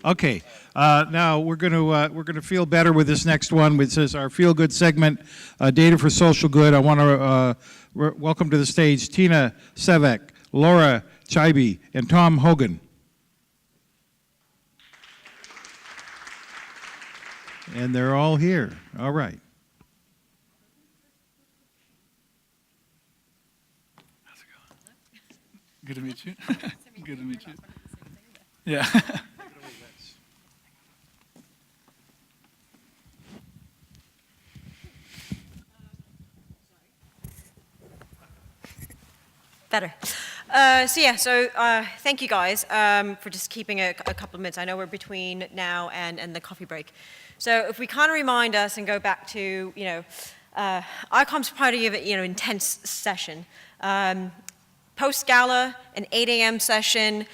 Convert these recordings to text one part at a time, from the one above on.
Okay, now we're going to feel better with this next one, which is our feel good segment, Data for Social Good. I want to welcome to the stage Tini Sevak, Laura Chaibi, and Tom Hogan. And they're all here. All right. How's it going? Good to meet you. Good to meet you. Yeah. Better. Thank you guys for just keeping a couple of minutes. I know we're between now and the coffee break. So if we kind of remind us and go back to, ICOM's probably of an intense session. Post-gala, an 8 a.m. session,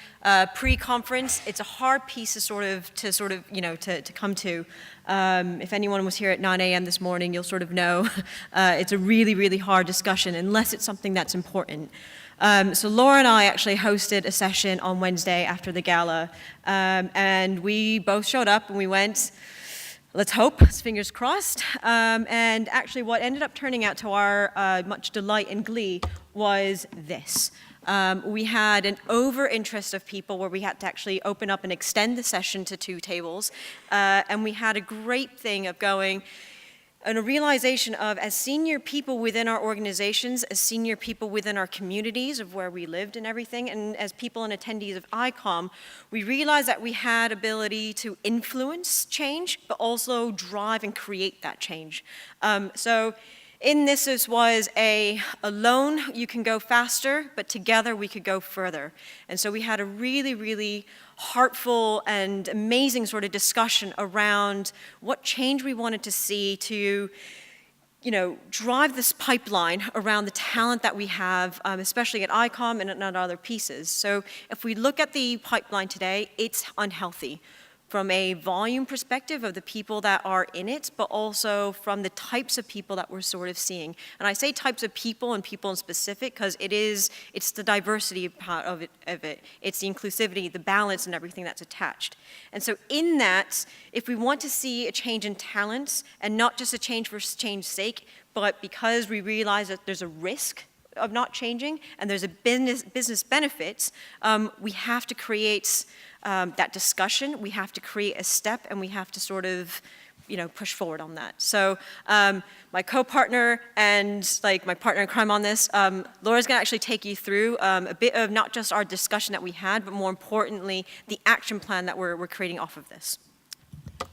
pre-conference, it's a hard piece to come to. If anyone was here at 9 a.m. this morning, you'll sort of know it's a really, really hard discussion unless it's something that's important. So Laura and I actually hosted a session on Wednesday after the gala, and we both showed up and we went, let's hope, fingers crossed. And actually what ended up turning out to our much delight and glee was this. We had an over-interest of people where we had to actually open up and extend the session to 2 tables. And we had a great thing of going, and a realization of, as senior people within our organizations, as senior people within our communities of where we lived and everything, and as people and attendees of ICOM, we realized that we had ability to influence change, but also drive and create that change. So in this was alone you can go faster, but together we could go further. And so we had a really, really heartful and amazing sort of discussion around what change we wanted to see to, drive this pipeline around the talent that we have, especially at ICOM and at other pieces. So if we look at the pipeline today, it's unhealthy from a volume perspective of the people that are in it, but also from the types of people that we're sort of seeing. And I say types of people and people in specific because it's the diversity part of it. It's the inclusivity, the balance, and everything that's attached. And so in that, if we want to see a change in talents, and not just a change for change's sake, but because we realize that there's a risk of not changing, and there's a business benefits, we have to create that discussion, we have to create a step, and we have to sort of, push forward on that. So my co-partner and my partner in crime on this, Laura's gonna actually take you through a bit of not just our discussion that we had, but more importantly, the action plan that we're creating off of this.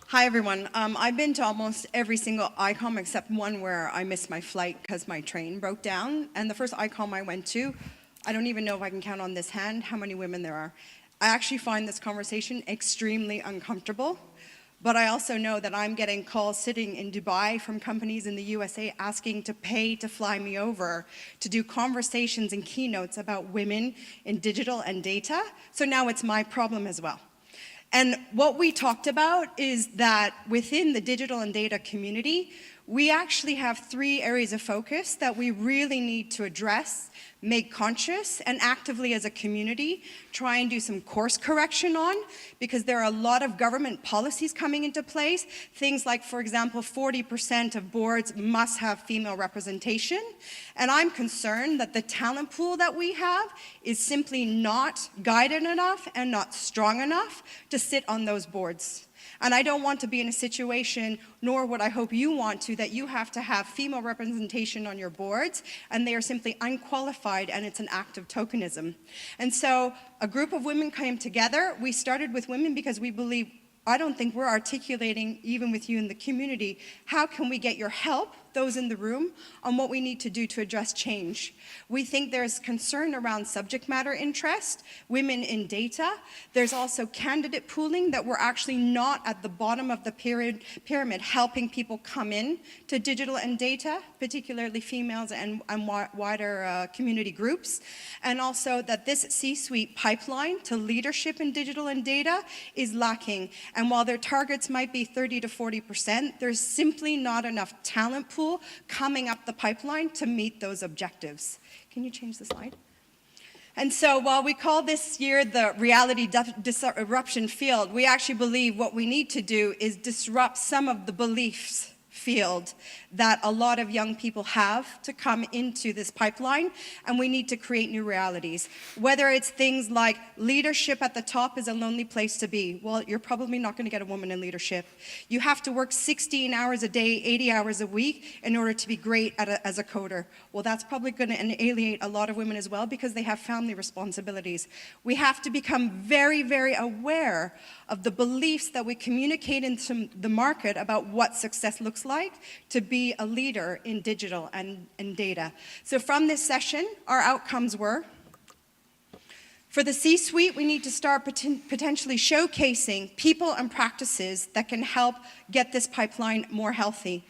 Hi everyone. I've been to almost every single ICOM except one where I missed my flight because my train broke down. And the first ICOM I went to, I don't even know if I can count on this hand how many women there are. I actually find this conversation extremely uncomfortable, but I also know that I'm getting calls sitting in Dubai from companies in the USA asking to pay to fly me over to do conversations and keynotes about women in digital and data. So now it's my problem as well. And what we talked about is that within the digital and data community, we actually have 3 areas of focus that we really need to address, make conscious, and actively as a community try and do some course correction on, because there are a lot of government policies coming into place. Things like, for example, 40% of boards must have female representation. And I'm concerned that the talent pool that we have is simply not guided enough and not strong enough to sit on those boards. And I don't want to be in a situation, nor would I hope you want to, that you have to have female representation on your boards, and they are simply unqualified, and it's an act of tokenism. And so a group of women came together. We started with women because we believe, I don't think we're articulating, even with you in the community, how can we get your help, those in the room, on what we need to do to address change. We think there's concern around subject matter interest, women in data. There's also candidate pooling, that we're actually not at the bottom of the pyramid helping people come in to digital and data, particularly females and wider community groups. And also that this C-suite pipeline to leadership in digital and data is lacking. And while their targets might be 30 to 40%, there's simply not enough talent pool coming up the pipeline to meet those objectives. Can you change the slide? And so while we call this year the reality disruption field, we actually believe what we need to do is disrupt some of the beliefs field that a lot of young people have to come into this pipeline, and we need to create new realities. Whether it's things like leadership at the top is a lonely place to be. Well, you're probably not going to get a woman in leadership. You have to work 16 hours a day, 80 hours a week in order to be great as a coder. Well, that's probably going to alienate a lot of women as well because they have family responsibilities. We have to become very, very aware of the beliefs that we communicate into the market about what success looks like to be a leader in digital and data. So from this session, our outcomes were, for the C-suite, we need to start potentially showcasing people and practices that can help get this pipeline more healthy.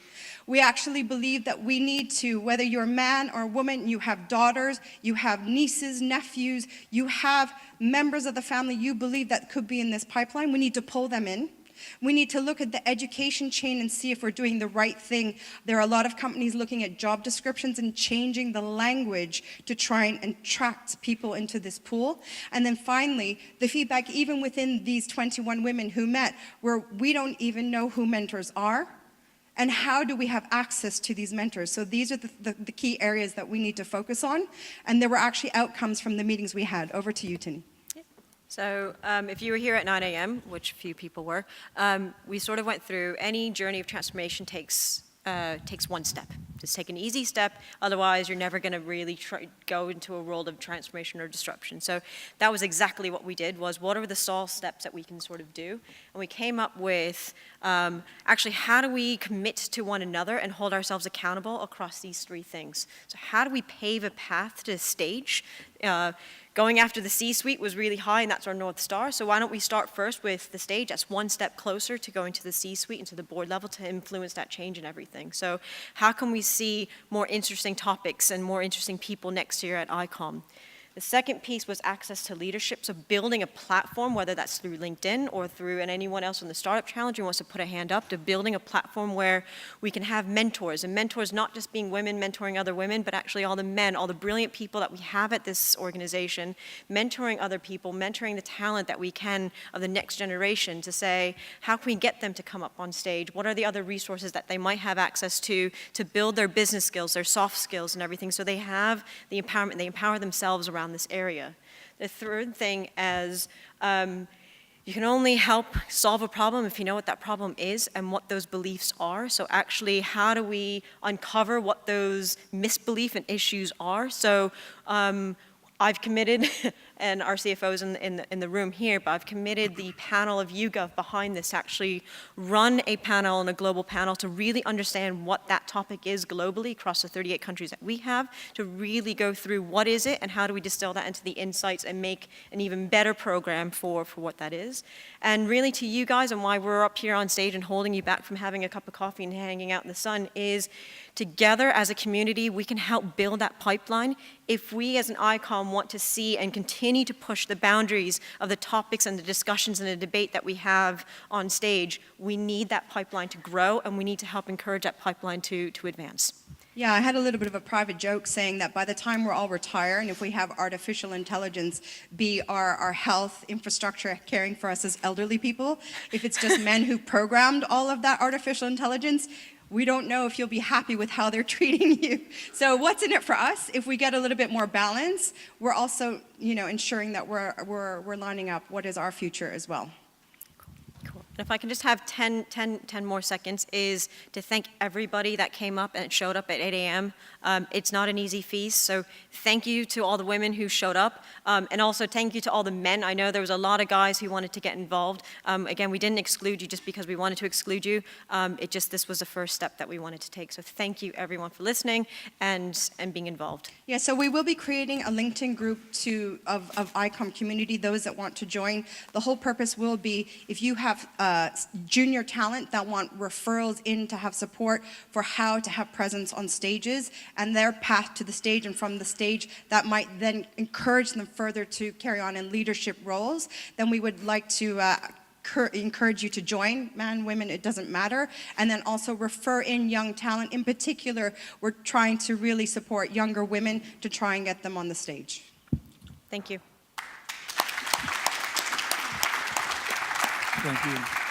We actually believe that we need to, whether you're a man or a woman, you have daughters, you have nieces, nephews, you have members of the family you believe that could be in this pipeline, we need to pull them in. We need to look at the education chain and see if we're doing the right thing. There are a lot of companies looking at job descriptions and changing the language to try and attract people into this pool. And then finally, the feedback even within these 21 women who met, where we don't even know who mentors are, and how do we have access to these mentors? So these are the key areas that we need to focus on, and there were actually outcomes from the meetings we had. Over to you, Tini. So if you were here at 9 a.m., which few people were, we sort of went through any journey of transformation takes one step. Just take an easy step, otherwise you're never going to really go into a world of transformation or disruption. So that was exactly what we did, was what are the small steps that we can sort of do? And we came up with actually how do we commit to one another and hold ourselves accountable across these three things. So how do we pave a path to the stage? Going after the C-suite was really high, and that's our North Star. So why don't we start first with the stage? That's one step closer to going to the C-suite and to the board level to influence that change and everything. So how can we see more interesting topics and more interesting people next year at ICOM? The second piece was access to leadership, so building a platform, whether that's through LinkedIn or through, and anyone else in the Startup Challenge who wants to put a hand up, to building a platform where we can have mentors, and mentors not just being women mentoring other women, but actually all the men, all the brilliant people that we have at this organization, mentoring other people, mentoring the talent that we can of the next generation to say, how can we get them to come up on stage? What are the other resources that they might have access to build their business skills, their soft skills and everything, so they have the empowerment, they empower themselves around this area. The third thing is you can only help solve a problem if you know what that problem is and what those beliefs are. So actually, how do we uncover what those misbelief and issues are? So I've committed, and our CFO's in the room here, but I've committed the panel of YouGov behind this to actually run a panel and a global panel to really understand what that topic is globally across the 38 countries that we have, to really go through what is it and how do we distill that into the insights and make an even better program for what that is. And really to you guys, and why we're up here on stage and holding you back from having a cup of coffee and hanging out in the sun, is together as a community, we can help build that pipeline. If we as an ICOM want to see and continue to push the boundaries of the topics and the discussions and the debate that we have on stage, we need that pipeline to grow, and we need to help encourage that pipeline to advance. Yeah, I had a little bit of a private joke saying that by the time we're all retired, and if we have artificial intelligence be our health infrastructure caring for us as elderly people, if it's just men who programmed all of that artificial intelligence, we don't know if you'll be happy with how they're treating you. So what's in it for us? If we get a little bit more balance, we're also, ensuring that we're lining up what is our future as well. Cool. And if I can just have 10 more seconds, is to thank everybody that came up and showed up at 8 a.m. It's not an easy feast, so thank you to all the women who showed up, and also thank you to all the men. I know there was a lot of guys who wanted to get involved. Again, we didn't exclude you just because we wanted to exclude you. This was the first step that we wanted to take. So thank you everyone for listening and being involved. Yeah, so we will be creating a LinkedIn group of ICOM community, those that want to join. The whole purpose will be, if you have junior talent that want referrals in to have support for how to have presence on stages and their path to the stage, and from the stage that might then encourage them further to carry on in leadership roles, then we would like to encourage you to join. Man, women, it doesn't matter. And then also refer in young talent. In particular, we're trying to really support younger women to try and get them on the stage. Thank you. Thank you.